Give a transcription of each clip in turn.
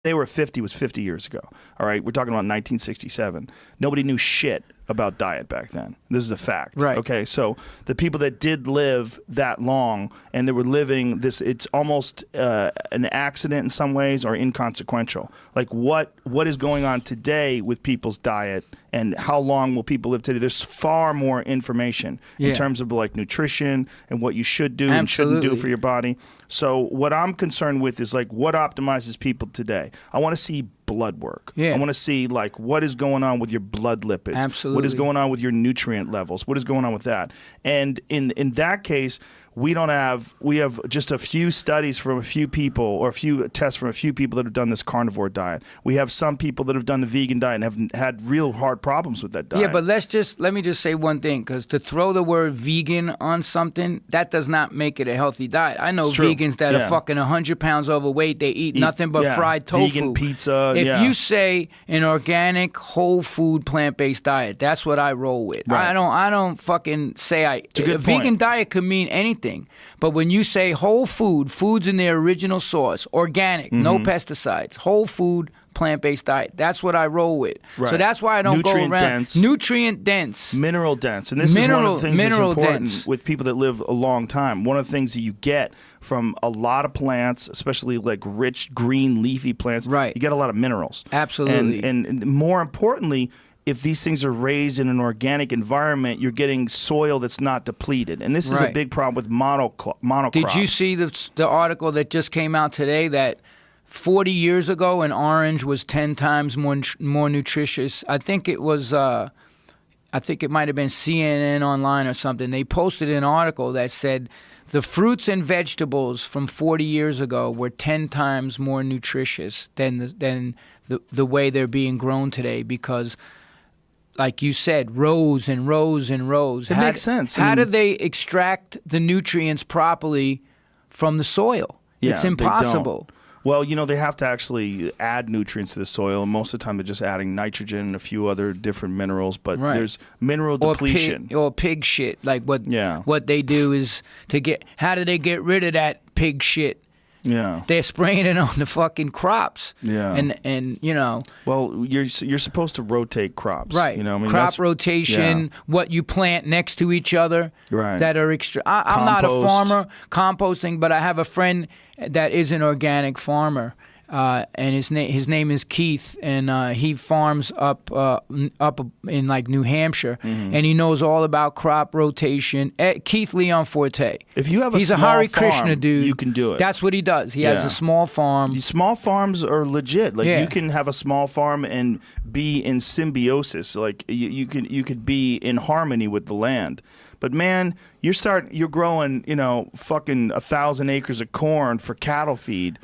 they were 50 was 50 years ago. All right, we're talking about 1967. Nobody knew shit about diet back then. This is a fact. Right. Okay, so the people that did live that long and they were living this, it's almost an accident in some ways or inconsequential. Like what is going on today with people's diet and how long will people live today? There's far more information in terms of like nutrition and what you should do and shouldn't do for your body. So what I'm concerned with is like what optimizes people today. I want to see blood work. I want to see like what is going on with your blood lipids. Absolutely. What is going on with your nutrient levels? What is going on with that? And in that case, we have just a few studies from a few people or a few tests from a few people that have done this carnivore diet. We have some people that have done the vegan diet and have had real hard problems with that diet. Yeah, but let me just say one thing, because to throw the word vegan on something, that does not make it a healthy diet. I know vegans that are fucking 100 pounds overweight. They eat nothing but fried tofu. Vegan pizza. If you say an organic, whole food, plant-based diet, that's what I roll with. Right. I don't fucking say a vegan diet could mean anything. But when you say whole food, foods in their original source, organic, no pesticides, whole food, plant-based diet, that's what I roll with. Right. So that's why I don't go around. Dense, nutrient dense. Mineral dense. And this is one of the things that's important with people that live a long time. One of the things that you get from a lot of plants, especially like rich, green, leafy plants, you get a lot of minerals. Absolutely. And more importantly, if these things are raised in an organic environment, you're getting soil that's not depleted. And this is a big problem with monocrops. Did you see the article that just came out today that 40 years ago an orange was 10 times more nutritious? I think it was I think it might have been CNN Online or something. They posted an article that said the fruits and vegetables from 40 years ago were 10 times more nutritious than the way they're being grown today, because like you said, rows and rows and rows. It makes sense. How do they extract the nutrients properly from the soil? Yeah, it's impossible. Well, they have to actually add nutrients to the soil, and most of the time they're just adding nitrogen and a few other different minerals, but there's mineral depletion. Or pig shit. Like what they do is how do they get rid of that pig shit? Yeah, they're spraying it on the fucking crops. Yeah, and well, you're supposed to rotate crops, right? Crop rotation, what you plant next to each other, right? That are extra. I'm not a farmer, composting, but I have a friend that is an organic farmer. And his name is Keith, and he farms up in like New Hampshire, and he knows all about crop rotation. Keith Leon Forte. If you have he's a Hare Krishna dude, you can do it. That's what he does. He has a small farm. These small farms are legit. Like you can have a small farm and be in symbiosis. Like you could be in harmony with the land. But man, you're growing, fucking 1,000 acres of corn for cattle feed.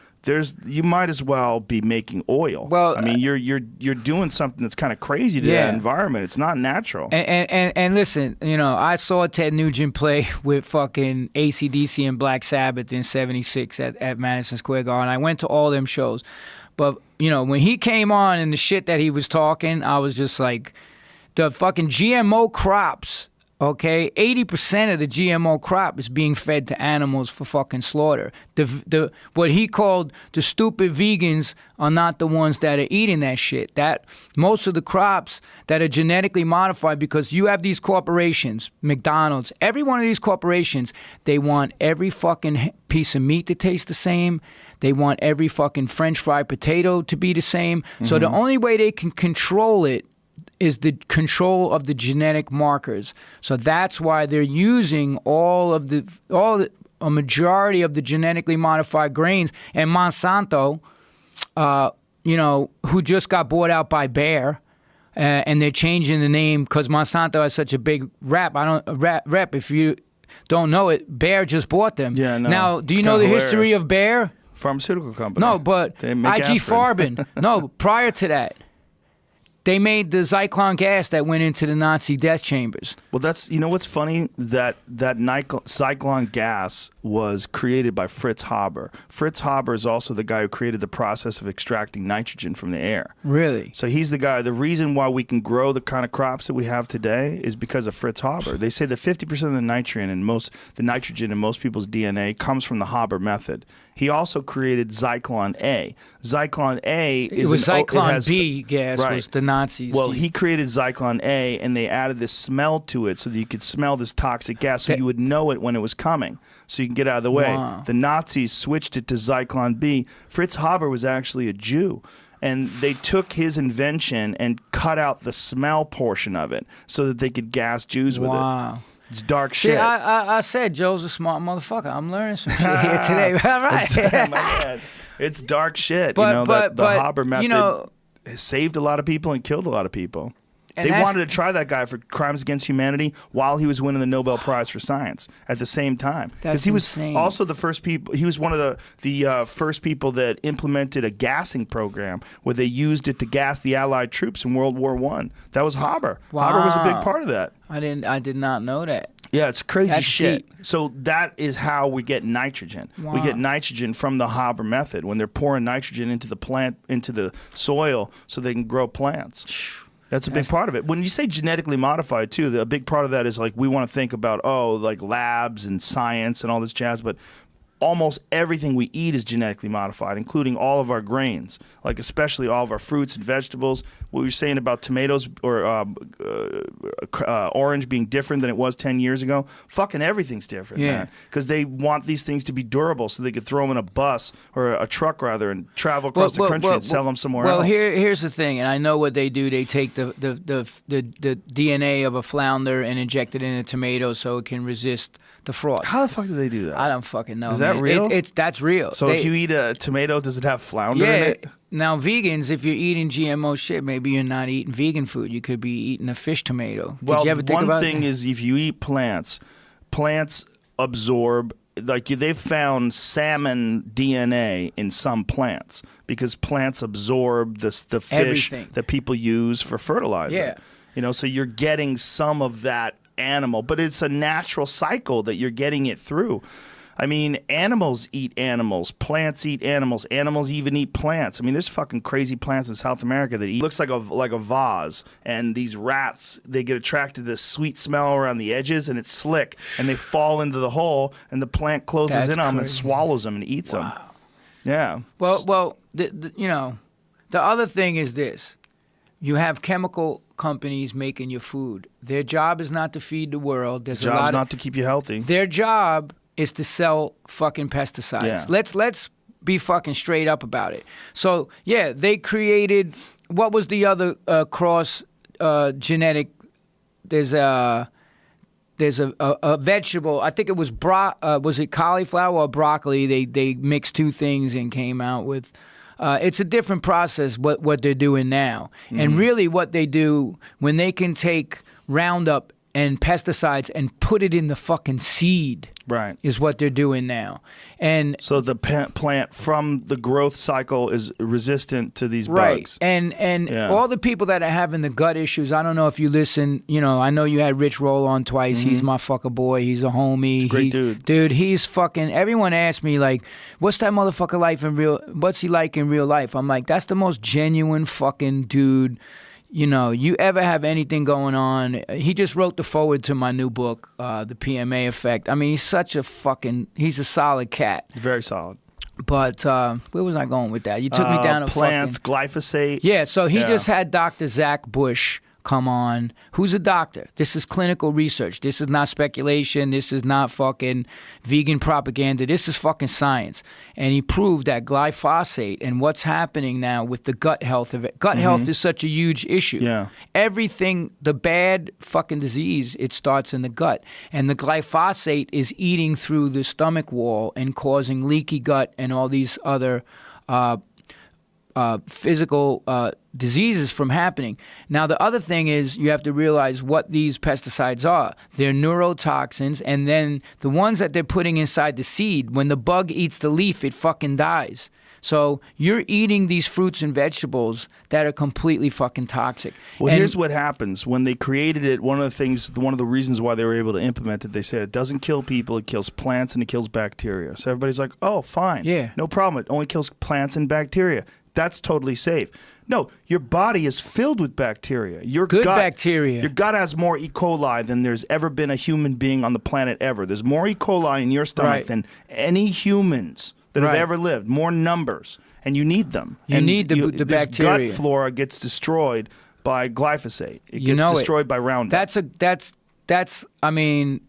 You might as well be making oil. Well, I mean, you're doing something that's kind of crazy to that environment. It's not natural. And listen, I saw Ted Nugent play with fucking AC/DC and Black Sabbath in '76 at Madison Square Garden. I went to all them shows, but when he came on and the shit that he was talking, I was just like, the fucking GMO crops. Okay, 80% of the GMO crop is being fed to animals for fucking slaughter. What he called the stupid vegans are not the ones that are eating that shit. That most of the crops that are genetically modified, because you have these corporations, McDonald's, every one of these corporations, they want every fucking piece of meat to taste the same. They want every fucking French fried potato to be the same. So the only way they can control it is the control of the genetic markers. So that's why they're using a majority of the genetically modified grains. And Monsanto, who just got bought out by Bayer, and they're changing the name because Monsanto has such a big rep. If you don't know it, Bayer just bought them. Yeah, no, now, do you know the history of Bayer? Pharmaceutical company. No, but IG Farben. No, prior to that. They made the Zyklon gas that went into the Nazi death chambers. Well, that's what's funny, that Zyklon gas was created by Fritz Haber. Fritz Haber is also the guy who created the process of extracting nitrogen from the air. Really? So he's the guy. The reason why we can grow the kind of crops that we have today is because of Fritz Haber. They say that 50% of the nitrogen in most people's DNA comes from the Haber method. he also created Zyklon A. Zyklon A is it was Zyklon B B gas right. was the Nazis. Well, he created Zyklon A, and they added this smell to it so that you could smell this toxic gas, so you would know it when it was coming, so you can get out of the way. Wow. The Nazis switched it to Zyklon B. Fritz Haber was actually a Jew, and they took his invention and cut out the smell portion of it so that they could gas Jews with it. Wow. It's dark See, shit. I said Joe's a smart motherfucker. I'm learning some shit here today. All right. My bad. It's dark shit. But the Haber method you know, saved a lot of people and killed a lot of people. And They that's- wanted to try that guy for crimes against humanity while he was winning the Nobel Prize for Science at the same time. That's he was insane. also the first people. He was one of the first people that implemented a gassing program where they used it to gas the Allied troops in World War I. That was Haber. Haber was a big Wow. part of that. I did not know that. Yeah, it's crazy That's shit. deep. So that is how we get nitrogen. We Wow. get nitrogen from the Haber method when they're pouring nitrogen into the plant, into the soil, so they can grow plants. That's a big part of it. When you say genetically modified, too, a big part of that is like we want to think about, like labs and science and all this jazz, but almost everything we eat is genetically modified, including all of our grains, like especially all of our fruits and vegetables. What you're saying about tomatoes or orange being different than it was 10 years ago, fucking everything's different, man. Because they want these things to be durable so they could throw them in a bus or a truck, rather, and travel across the country and sell them somewhere else. Well, here's the thing, and I know what they do. They take the DNA of a flounder and inject it in a tomato so it can resist the frost. How the fuck do they do that? I don't fucking know. Is that man. real? That's real. So if you eat a tomato, does it have flounder in it? Now, vegans, if you're eating GMO shit, maybe you're not eating vegan food. You could be eating a fish tomato. Did Well, you ever think one about thing that? is if you eat plants absorb, like they've found salmon DNA in some plants because plants absorb the fish Everything. that people use for fertilizer. Yeah. So you're getting some of that animal, but it's a natural cycle that you're getting it through. I mean, animals eat animals, plants eat animals, animals even eat plants. I mean, there's fucking crazy plants in South America that eat. It looks like a vase, and these rats, they get attracted to the sweet smell around the edges, and it's slick, and they fall into the hole, and the plant closes That's in on them and crazy. swallows them and eats them. Yeah. Well, the other thing is this. You have chemical companies making your food. Their job is not to feed the world. There's a lot Job's of, not to keep you healthy. Their job is to sell fucking pesticides. Yeah. Let's be fucking straight up about it. So yeah, they created what was the other cross genetic? There's a vegetable. I think it was was it cauliflower or broccoli? They mixed two things and came out with. It's a different process what they're doing now, and really what they do when they can take Roundup and pesticides and put it in the fucking seed. Right. Is what they're doing now. And so the plant from the growth cycle is resistant to these bugs. And all the people that are having the gut issues, I don't know if you listen, I know you had Rich Roll on twice. He's my fucker boy. He's a homie. He's a great dude. Dude, he's fucking, everyone asks me like, what's that motherfucker what's he like in real life? I'm like, that's the most genuine fucking dude. You ever have anything going on. He just wrote the foreword to my new book, The PMA Effect. I mean, he's a solid cat. Very solid. But where was I going with that? You took me down a plants, fucking... glyphosate. Yeah, so he just had Dr. Zach Bush come on. Who's a doctor? This is clinical research. This is not speculation. This is not fucking vegan propaganda. This is fucking science. And he proved that glyphosate and what's happening now with the gut health of it. Gut health is such a huge issue. Yeah. Everything, the bad fucking disease, it starts in the gut. And the glyphosate is eating through the stomach wall and causing leaky gut and all these other physical diseases from happening. Now, the other thing is you have to realize what these pesticides are. They're neurotoxins, and then the ones that they're putting inside the seed, when the bug eats the leaf, it fucking dies. So you're eating these fruits and vegetables that are completely fucking toxic. Well, here's what happens. When they created it, one of the reasons why they were able to implement it, they said it doesn't kill people, it kills plants and it kills bacteria. So everybody's like, oh, fine. Yeah. No problem. It only kills plants and bacteria. That's totally safe. No, your body is filled with bacteria. Good bacteria. Your gut has more E. coli than there's ever been a human being on the planet ever. There's more E. coli in your stomach than any humans that have Right. ever lived, more numbers, and you need them. You need the this bacteria. gut flora gets destroyed by glyphosate. It You gets know it. destroyed by Roundup. That's I mean,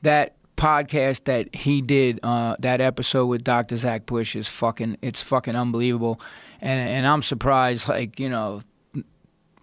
that podcast that he did, that episode with Dr. Zach Bush is fucking unbelievable, and I'm surprised, like, you know,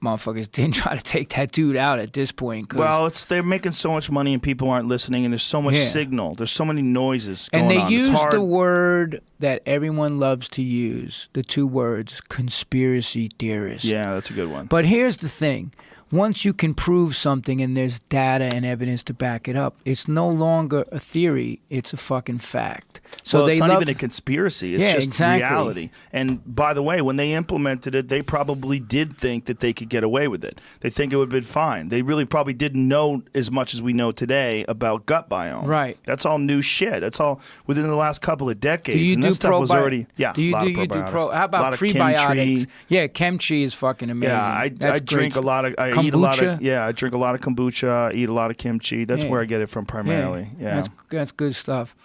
motherfuckers didn't try to take that dude out at this point. 'Cause, Well, they're making so much money and people aren't listening, and there's so much Yeah. signal. There's so many noises going and they on. use It's hard. the word that everyone loves to use, the two words, conspiracy theorist. Yeah, that's a good one. But here's the thing. Once you can prove something and there's data and evidence to back it up, it's no longer a theory, it's a fucking fact. So well, they it's not love, even a conspiracy. It's Yeah, just exactly. reality. And by the way, when they implemented it, they probably did think that they could get away with it. They think it would have been fine. They really probably didn't know as much as we know today about gut biome. Right. That's all new shit. That's all within the last couple of decades. Do you and do that stuff was probi- already Do you a lot do of you do probiotics. pro? How A about lot of prebiotics? kimchi. Yeah, kimchi is fucking amazing. Yeah, I That's drink great. a lot of. I Kombucha? eat a lot of. Yeah, I drink a lot of kombucha. Eat a lot of kimchi. That's Yeah. where I get it from primarily. Yeah. That's good stuff.